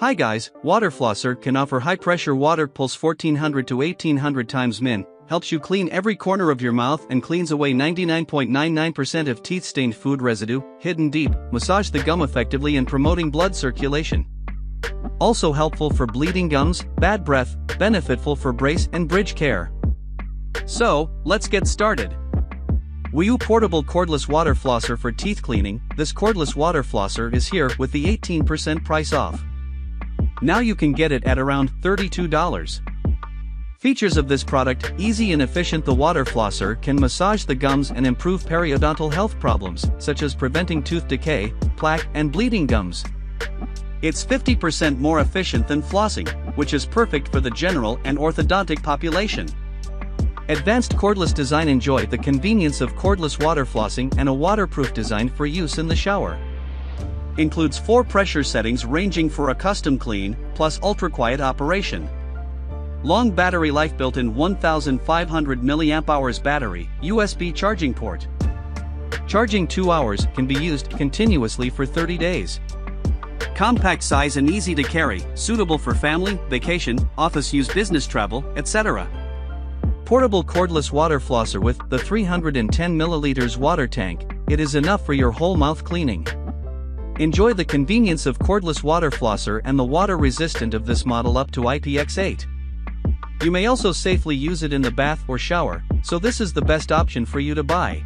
Hi guys, Water Flosser can offer high-pressure water pulse 1400 to 1800 times min, helps you clean every corner of your mouth and cleans away 99.99% of teeth-stained food residue, hidden deep, massage the gum effectively and promoting blood circulation. Also helpful for bleeding gums, bad breath, benefitful for brace and bridge care. So, let's get started. UIOOIU Portable Cordless Water Flosser for Teeth Cleaning. This cordless water flosser is here with the 18% price off. Now you can get it at around $32. Features of this product: easy and efficient. The water flosser can massage the gums and improve periodontal health problems, such as preventing tooth decay, plaque, and bleeding gums. It's 50% more efficient than flossing, which is perfect for the general and orthodontic population. Advanced cordless design. Enjoy the convenience of cordless water flossing and a waterproof design for use in the shower. Includes 4 pressure settings ranging for a custom clean, plus ultra-quiet operation. Long battery life. Built-in 1500 mAh battery, USB charging port. Charging 2 hours, can be used continuously for 30 days. Compact size and easy to carry, suitable for family, vacation, office use, business travel, etc. Portable cordless water flosser with the 310 ml water tank. It is enough for your whole mouth cleaning. Enjoy the convenience of cordless water flosser and the water resistant of this model up to IPX8. You may also safely use it in the bath or shower, so this is the best option for you to buy.